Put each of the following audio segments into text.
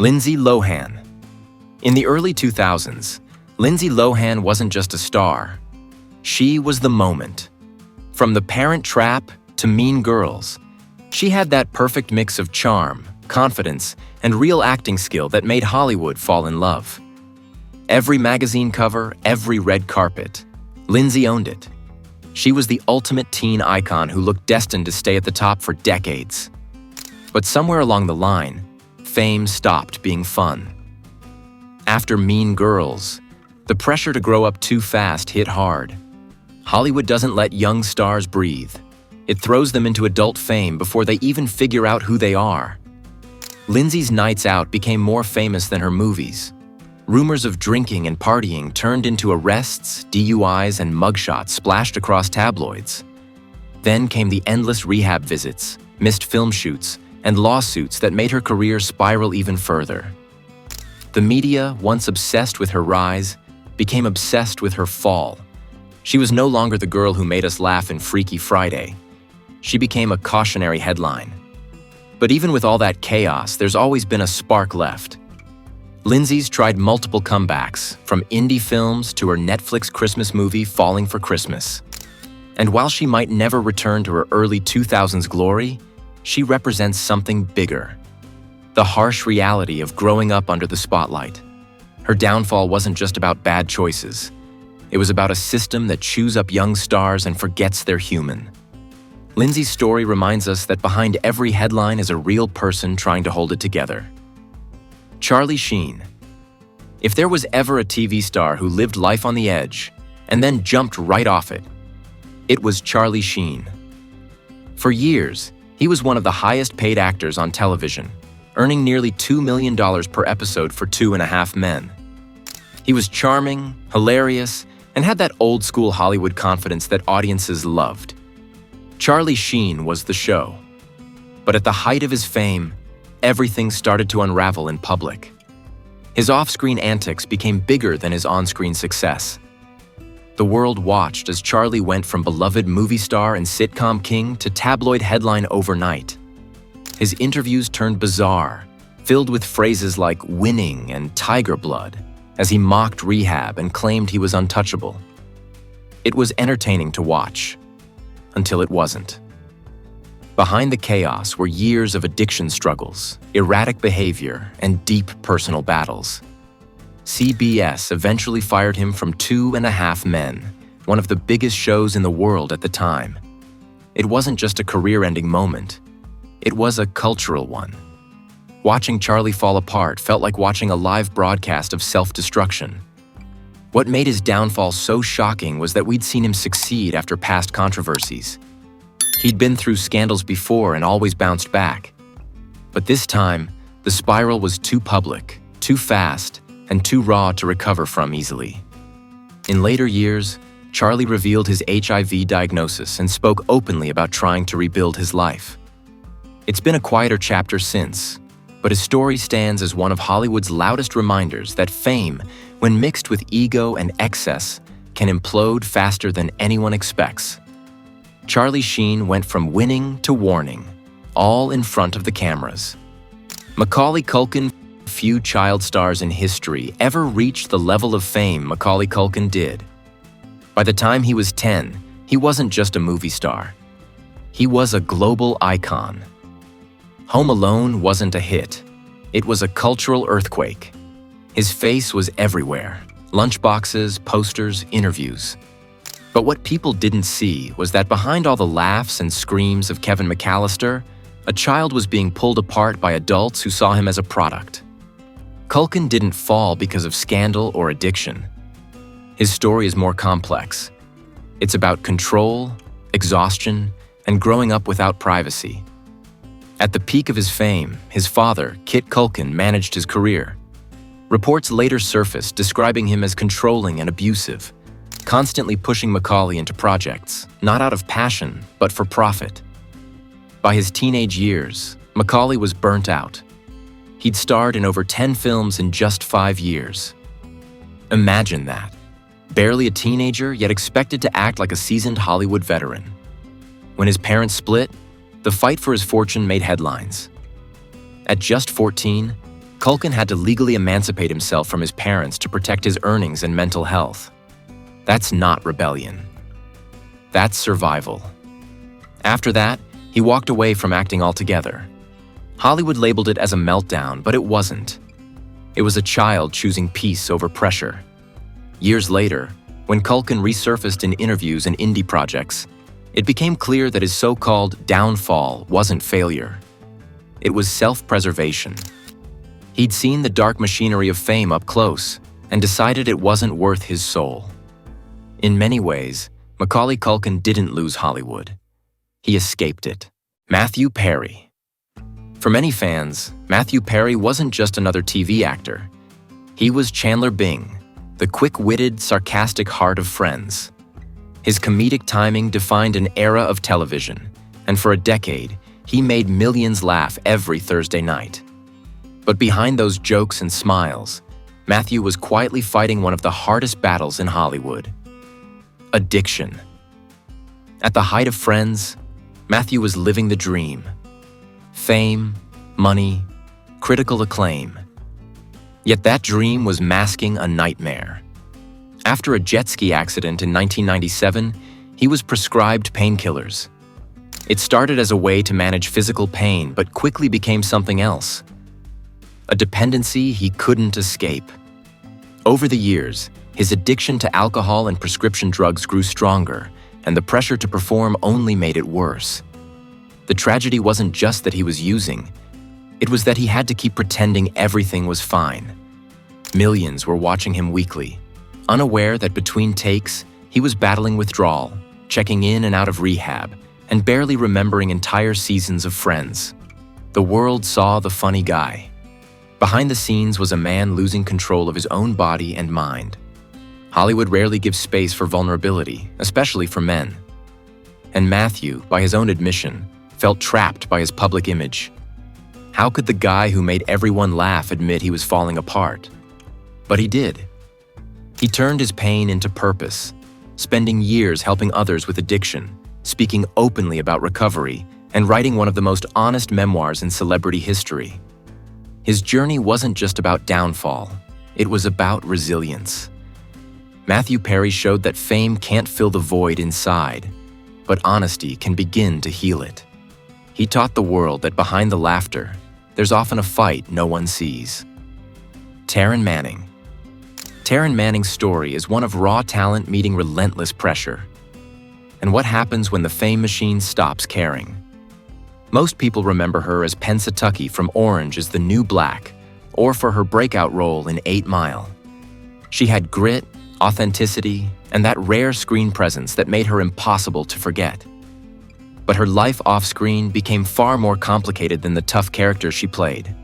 Lindsay Lohan. In the early 2000s, Lindsay Lohan wasn't just a star. She was the moment. From The Parent Trap to Mean Girls, she had that perfect mix of charm, confidence, and real acting skill that made Hollywood fall in love. Every magazine cover, every red carpet, Lindsay owned it. She was the ultimate teen icon who looked destined to stay at the top for decades. But somewhere along the line, fame stopped being fun. After Mean Girls, the pressure to grow up too fast hit hard. Hollywood doesn't let young stars breathe. It throws them into adult fame before they even figure out who they are. Lindsay's nights out became more famous than her movies. Rumors of drinking and partying turned into arrests, DUIs, and mugshots splashed across tabloids. Then came the endless rehab visits, missed film shoots, and lawsuits that made her career spiral even further. The media, once obsessed with her rise, became obsessed with her fall. She was no longer the girl who made us laugh in Freaky Friday. She became a cautionary headline. But even with all that chaos, there's always been a spark left. Lindsay's tried multiple comebacks, from indie films to her Netflix Christmas movie Falling for Christmas. And while she might never return to her early 2000s glory, she represents something bigger. The harsh reality of growing up under the spotlight. Her downfall wasn't just about bad choices. It was about a system that chews up young stars and forgets they're human. Lindsay's story reminds us that behind every headline is a real person trying to hold it together. Charlie Sheen. If there was ever a TV star who lived life on the edge and then jumped right off it, it was Charlie Sheen. For years, he was one of the highest-paid actors on television, earning nearly $2 million per episode for 2.5 Men. He was charming, hilarious, and had that old-school Hollywood confidence that audiences loved. Charlie Sheen was the show. But at the height of his fame, everything started to unravel in public. His off-screen antics became bigger than his on-screen success. The world watched as Charlie went from beloved movie star and sitcom king to tabloid headline overnight. His interviews turned bizarre, filled with phrases like winning and tiger blood, as he mocked rehab and claimed he was untouchable. It was entertaining to watch, until it wasn't. Behind the chaos were years of addiction struggles, erratic behavior, and deep personal battles. CBS eventually fired him from 2.5 Men, one of the biggest shows in the world at the time. It wasn't just a career-ending moment. It was a cultural one. Watching Charlie fall apart felt like watching a live broadcast of self-destruction. What made his downfall so shocking was that we'd seen him succeed after past controversies. He'd been through scandals before and always bounced back. But this time, the spiral was too public, too fast, and too raw to recover from easily. In later years, Charlie revealed his HIV diagnosis and spoke openly about trying to rebuild his life. It's been a quieter chapter since, but his story stands as one of Hollywood's loudest reminders that fame, when mixed with ego and excess, can implode faster than anyone expects. Charlie Sheen went from winning to warning, all in front of the cameras. Macaulay Culkin. Few child stars in history ever reached the level of fame Macaulay Culkin did. By the time he was 10, he wasn't just a movie star. He was a global icon. Home Alone wasn't a hit. It was a cultural earthquake. His face was everywhere. Lunchboxes, posters, interviews. But what people didn't see was that behind all the laughs and screams of Kevin McAllister, a child was being pulled apart by adults who saw him as a product. Culkin didn't fall because of scandal or addiction. His story is more complex. It's about control, exhaustion, and growing up without privacy. At the peak of his fame, his father, Kit Culkin, managed his career. Reports later surfaced describing him as controlling and abusive, constantly pushing Macaulay into projects, not out of passion, but for profit. By his teenage years, Macaulay was burnt out. He'd starred in over 10 films in just 5 years. Imagine that. Barely a teenager, yet expected to act like a seasoned Hollywood veteran. When his parents split, the fight for his fortune made headlines. At just 14, Culkin had to legally emancipate himself from his parents to protect his earnings and mental health. That's not rebellion. That's survival. After that, he walked away from acting altogether. Hollywood labeled it as a meltdown, but it wasn't. It was a child choosing peace over pressure. Years later, when Culkin resurfaced in interviews and indie projects, it became clear that his so-called downfall wasn't failure. It was self-preservation. He'd seen the dark machinery of fame up close and decided it wasn't worth his soul. In many ways, Macaulay Culkin didn't lose Hollywood. He escaped it. Matthew Perry. For many fans, Matthew Perry wasn't just another TV actor. He was Chandler Bing, the quick-witted, sarcastic heart of Friends. His comedic timing defined an era of television, and for a decade, he made millions laugh every Thursday night. But behind those jokes and smiles, Matthew was quietly fighting one of the hardest battles in Hollywood: addiction. At the height of Friends, Matthew was living the dream. Fame, money, critical acclaim. Yet that dream was masking a nightmare. After a jet ski accident in 1997, he was prescribed painkillers. It started as a way to manage physical pain, but quickly became something else: a dependency he couldn't escape. Over the years, his addiction to alcohol and prescription drugs grew stronger, and the pressure to perform only made it worse. The tragedy wasn't just that he was using, it was that he had to keep pretending everything was fine. Millions were watching him weekly, unaware that between takes, he was battling withdrawal, checking in and out of rehab, and barely remembering entire seasons of Friends. The world saw the funny guy. Behind the scenes was a man losing control of his own body and mind. Hollywood rarely gives space for vulnerability, especially for men. And Matthew, by his own admission, felt trapped by his public image. How could the guy who made everyone laugh admit he was falling apart? But he did. He turned his pain into purpose, spending years helping others with addiction, speaking openly about recovery, and writing one of the most honest memoirs in celebrity history. His journey wasn't just about downfall, it was about resilience. Matthew Perry showed that fame can't fill the void inside, but honesty can begin to heal it. He taught the world that behind the laughter, there's often a fight no one sees. Taryn Manning. Taryn Manning's story is one of raw talent meeting relentless pressure. And what happens when the fame machine stops caring? Most people remember her as Pennsatucky from Orange is the New Black, or for her breakout role in 8 Mile. She had grit, authenticity, and that rare screen presence that made her impossible to forget. But her life off-screen became far more complicated than the tough character she played.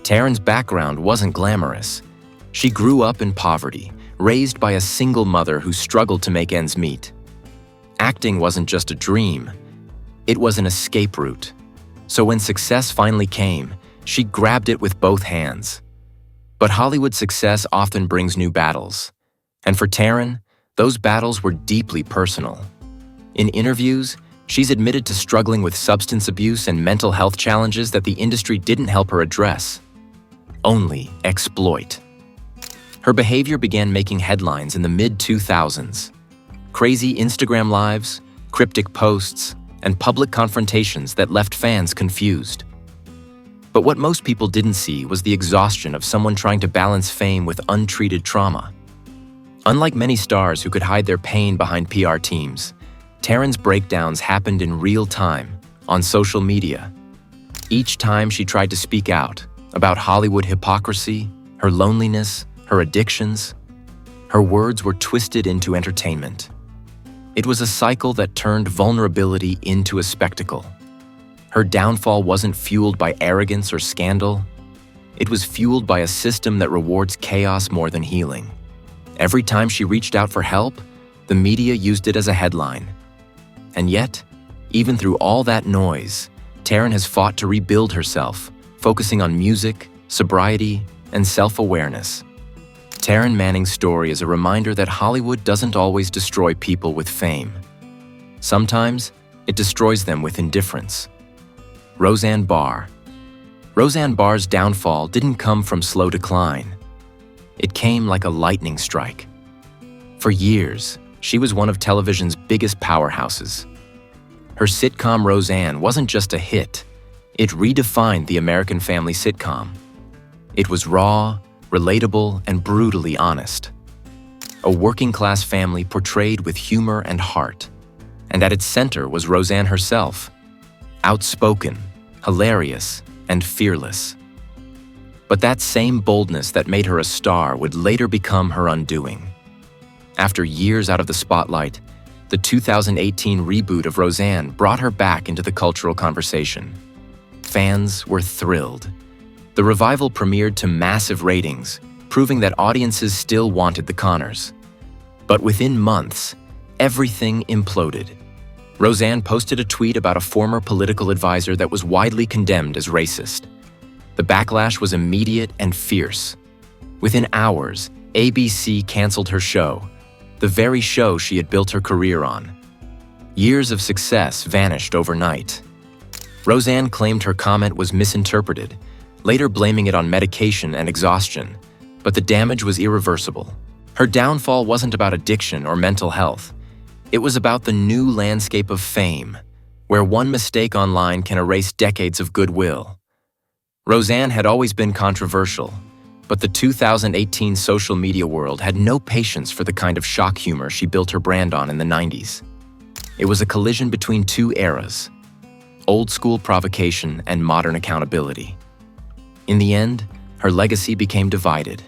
Taryn's background wasn't glamorous. She grew up in poverty, raised by a single mother who struggled to make ends meet. Acting wasn't just a dream, it was an escape route. So when success finally came, she grabbed it with both hands. But Hollywood success often brings new battles. And for Taryn, those battles were deeply personal. In interviews, she's admitted to struggling with substance abuse and mental health challenges that the industry didn't help her address. Only exploit. Her behavior began making headlines in the mid-2000s. Crazy Instagram lives, cryptic posts, and public confrontations that left fans confused. But what most people didn't see was the exhaustion of someone trying to balance fame with untreated trauma. Unlike many stars who could hide their pain behind PR teams, Taryn's breakdowns happened in real time, on social media. Each time she tried to speak out about Hollywood hypocrisy, her loneliness, her addictions, her words were twisted into entertainment. It was a cycle that turned vulnerability into a spectacle. Her downfall wasn't fueled by arrogance or scandal. It was fueled by a system that rewards chaos more than healing. Every time she reached out for help, the media used it as a headline. And yet, even through all that noise, Taryn has fought to rebuild herself, focusing on music, sobriety, and self-awareness. Taryn Manning's story is a reminder that Hollywood doesn't always destroy people with fame. Sometimes, it destroys them with indifference. Roseanne Barr. Roseanne Barr's downfall didn't come from slow decline. It came like a lightning strike. For years, she was one of television's biggest powerhouses. Her sitcom Roseanne wasn't just a hit, it redefined the American family sitcom. It was raw, relatable, and brutally honest. A working-class family portrayed with humor and heart. And at its center was Roseanne herself, outspoken, hilarious, and fearless. But that same boldness that made her a star would later become her undoing. After years out of the spotlight, the 2018 reboot of Roseanne brought her back into the cultural conversation. Fans were thrilled. The revival premiered to massive ratings, proving that audiences still wanted the Connors. But within months, everything imploded. Roseanne posted a tweet about a former political advisor that was widely condemned as racist. The backlash was immediate and fierce. Within hours, ABC canceled her show, the very show she had built her career on. Years of success vanished overnight. Roseanne claimed her comment was misinterpreted, later blaming it on medication and exhaustion, but the damage was irreversible. Her downfall wasn't about addiction or mental health. It was about the new landscape of fame, where one mistake online can erase decades of goodwill. Roseanne had always been controversial, but the 2018 social media world had no patience for the kind of shock humor she built her brand on in the 90s. It was a collision between two eras, old-school provocation and modern accountability. In the end, her legacy became divided.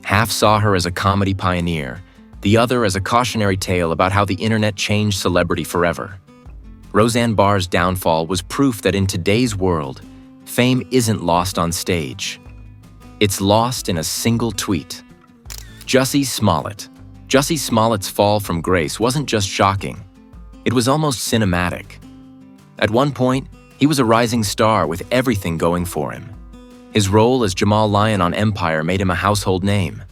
Half saw her as a comedy pioneer, the other as a cautionary tale about how the internet changed celebrity forever. Roseanne Barr's downfall was proof that in today's world, fame isn't lost on stage. It's lost in a single tweet. Jussie Smollett. Jussie Smollett's fall from grace wasn't just shocking. It was almost cinematic. At one point, he was a rising star with everything going for him. His role as Jamal Lyon on Empire made him a household name.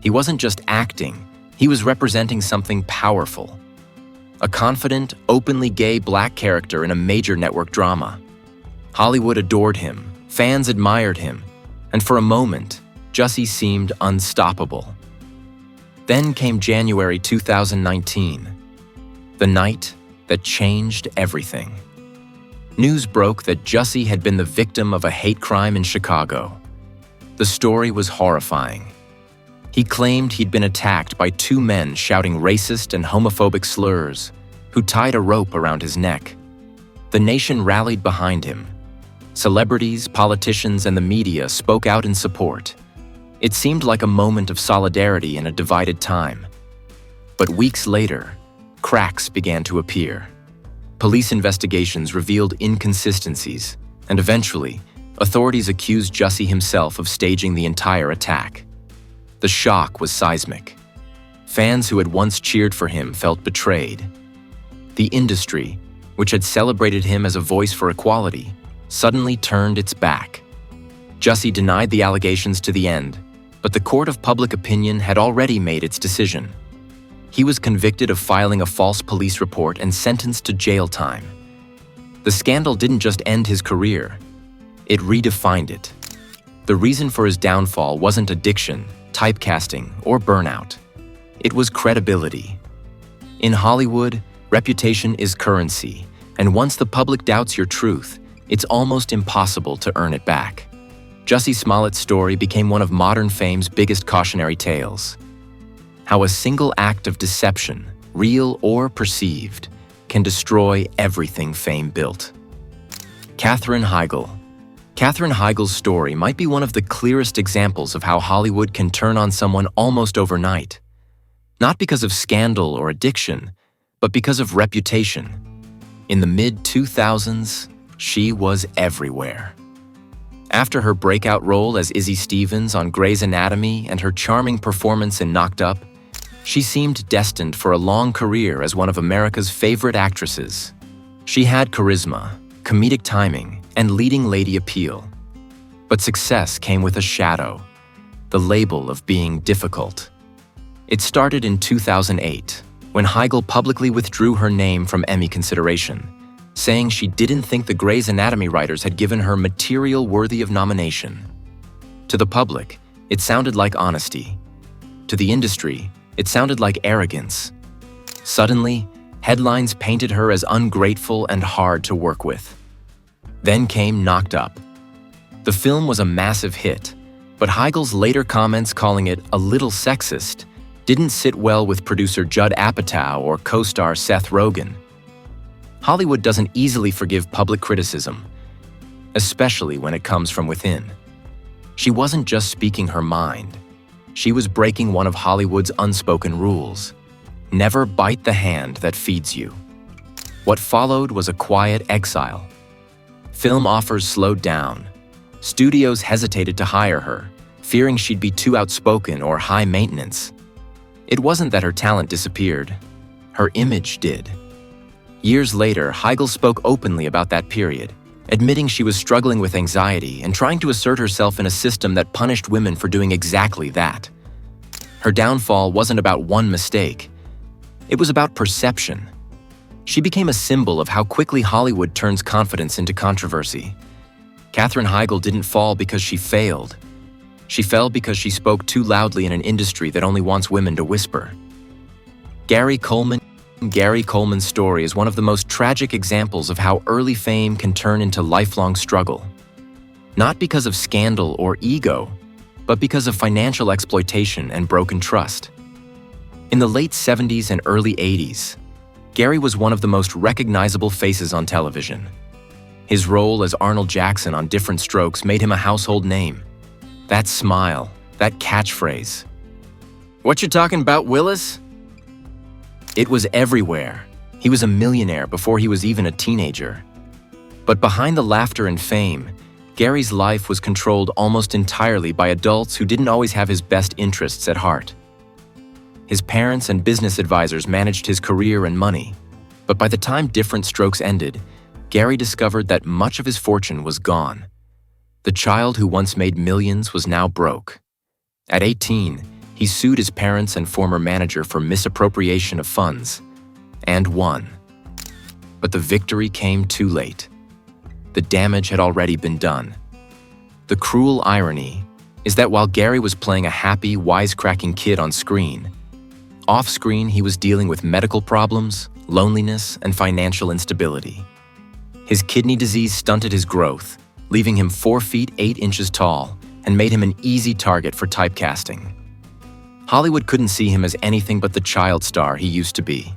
He wasn't just acting, he was representing something powerful. A confident, openly gay black character in a major network drama. Hollywood adored him, fans admired him, and for a moment, Jussie seemed unstoppable. Then came January 2019, the night that changed everything. News broke that Jussie had been the victim of a hate crime in Chicago. The story was horrifying. He claimed he'd been attacked by two men shouting racist and homophobic slurs, who tied a rope around his neck. The nation rallied behind him. Celebrities, politicians, and the media spoke out in support. It seemed like a moment of solidarity in a divided time. But weeks later, cracks began to appear. Police investigations revealed inconsistencies, and eventually, authorities accused Jussie himself of staging the entire attack. The shock was seismic. Fans who had once cheered for him felt betrayed. The industry, which had celebrated him as a voice for equality, suddenly turned its back. Jussie denied the allegations to the end, but the court of public opinion had already made its decision. He was convicted of filing a false police report and sentenced to jail time. The scandal didn't just end his career, it redefined it. The reason for his downfall wasn't addiction, typecasting, or burnout. It was credibility. In Hollywood, reputation is currency, and once the public doubts your truth, it's almost impossible to earn it back. Jussie Smollett's story became one of modern fame's biggest cautionary tales. How a single act of deception, real or perceived, can destroy everything fame built. Katherine Heigl. Katherine Heigl's story might be one of the clearest examples of how Hollywood can turn on someone almost overnight. Not because of scandal or addiction, but because of reputation. In the mid-2000s, she was everywhere. After her breakout role as Izzy Stevens on Grey's Anatomy and her charming performance in Knocked Up, she seemed destined for a long career as one of America's favorite actresses. She had charisma, comedic timing, and leading lady appeal. But success came with a shadow, the label of being difficult. It started in 2008, when Heigl publicly withdrew her name from Emmy consideration, saying she didn't think the Grey's Anatomy writers had given her material worthy of nomination. To the public, it sounded like honesty. To the industry, it sounded like arrogance. Suddenly, headlines painted her as ungrateful and hard to work with. Then came Knocked Up. The film was a massive hit, but Heigl's later comments calling it a little sexist didn't sit well with producer Judd Apatow or co-star Seth Rogen. Hollywood doesn't easily forgive public criticism, especially when it comes from within. She wasn't just speaking her mind. She was breaking one of Hollywood's unspoken rules. Never bite the hand that feeds you. What followed was a quiet exile. Film offers slowed down. Studios hesitated to hire her, fearing she'd be too outspoken or high maintenance. It wasn't that her talent disappeared. Her image did. Years later, Heigl spoke openly about that period, admitting she was struggling with anxiety and trying to assert herself in a system that punished women for doing exactly that. Her downfall wasn't about one mistake. It was about perception. She became a symbol of how quickly Hollywood turns confidence into controversy. Katherine Heigl didn't fall because she failed. She fell because she spoke too loudly in an industry that only wants women to whisper. Gary Coleman's story is one of the most tragic examples of how early fame can turn into lifelong struggle. Not because of scandal or ego, but because of financial exploitation and broken trust. In the late 70s and early 80s, Gary was one of the most recognizable faces on television. His role as Arnold Jackson on Different Strokes made him a household name. That smile, that catchphrase. "What you talking about, Willis?" It was everywhere. He was a millionaire before he was even a teenager. But behind the laughter and fame, Gary's life was controlled almost entirely by adults who didn't always have his best interests at heart. His parents and business advisors managed his career and money, but by the time Different Strokes ended, Gary discovered that much of his fortune was gone. The child who once made millions was now broke. At 18, he sued his parents and former manager for misappropriation of funds, and won. But the victory came too late. The damage had already been done. The cruel irony is that while Gary was playing a happy, wisecracking kid on screen, off-screen he was dealing with medical problems, loneliness, and financial instability. His kidney disease stunted his growth, leaving him 4 feet 8 inches tall and made him an easy target for typecasting. Hollywood couldn't see him as anything but the child star he used to be.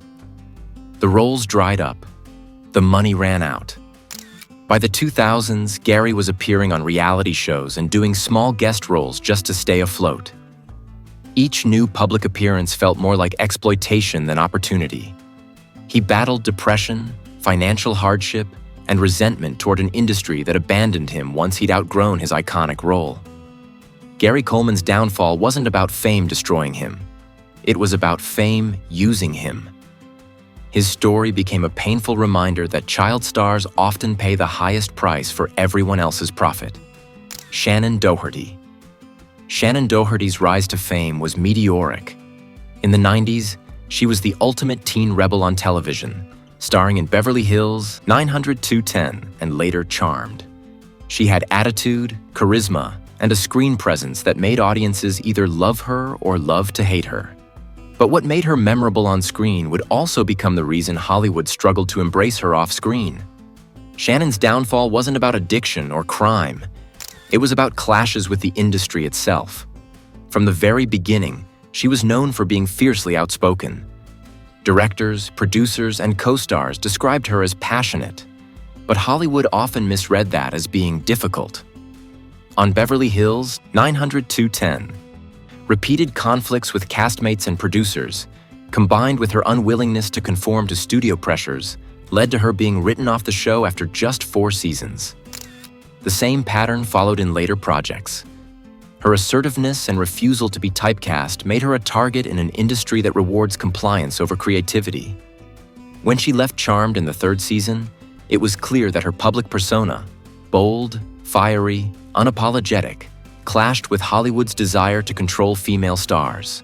The roles dried up. The money ran out. By the 2000s, Gary was appearing on reality shows and doing small guest roles just to stay afloat. Each new public appearance felt more like exploitation than opportunity. He battled depression, financial hardship, and resentment toward an industry that abandoned him once he'd outgrown his iconic role. Gary Coleman's downfall wasn't about fame destroying him. It was about fame using him. His story became a painful reminder that child stars often pay the highest price for everyone else's profit. Shannon Doherty. Shannon Doherty's rise to fame was meteoric. In the 90s, she was the ultimate teen rebel on television, starring in Beverly Hills, 90210, and later Charmed. She had attitude, charisma, and a screen presence that made audiences either love her or love to hate her. But what made her memorable on screen would also become the reason Hollywood struggled to embrace her off-screen. Shannon's downfall wasn't about addiction or crime. It was about clashes with the industry itself. From the very beginning, she was known for being fiercely outspoken. Directors, producers, and co-stars described her as passionate, but Hollywood often misread that as being difficult. On Beverly Hills, 90210, repeated conflicts with castmates and producers, combined with her unwillingness to conform to studio pressures, led to her being written off the show after just 4 seasons. The same pattern followed in later projects. Her assertiveness and refusal to be typecast made her a target in an industry that rewards compliance over creativity. When she left Charmed in the 3rd season, it was clear that her public persona, bold, fiery, unapologetic, clashed with Hollywood's desire to control female stars.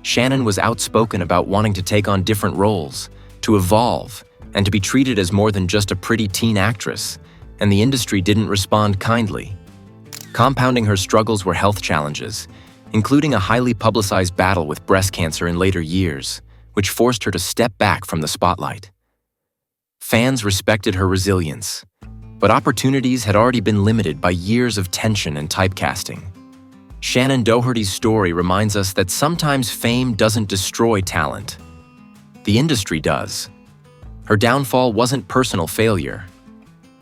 Shannon was outspoken about wanting to take on different roles, to evolve, and to be treated as more than just a pretty teen actress, and the industry didn't respond kindly. Compounding her struggles were health challenges, including a highly publicized battle with breast cancer in later years, which forced her to step back from the spotlight. Fans respected her resilience, but opportunities had already been limited by years of tension and typecasting. Shannon Doherty's story reminds us that sometimes fame doesn't destroy talent. The industry does. Her downfall wasn't personal failure.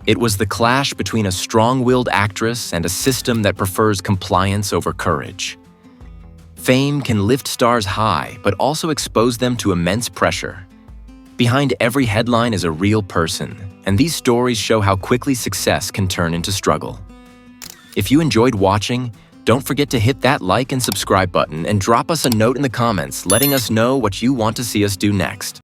It was the clash between a strong-willed actress and a system that prefers compliance over courage. Fame can lift stars high, but also expose them to immense pressure. Behind every headline is a real person, and these stories show how quickly success can turn into struggle. If you enjoyed watching, don't forget to hit that like and subscribe button and drop us a note in the comments letting us know what you want to see us do next.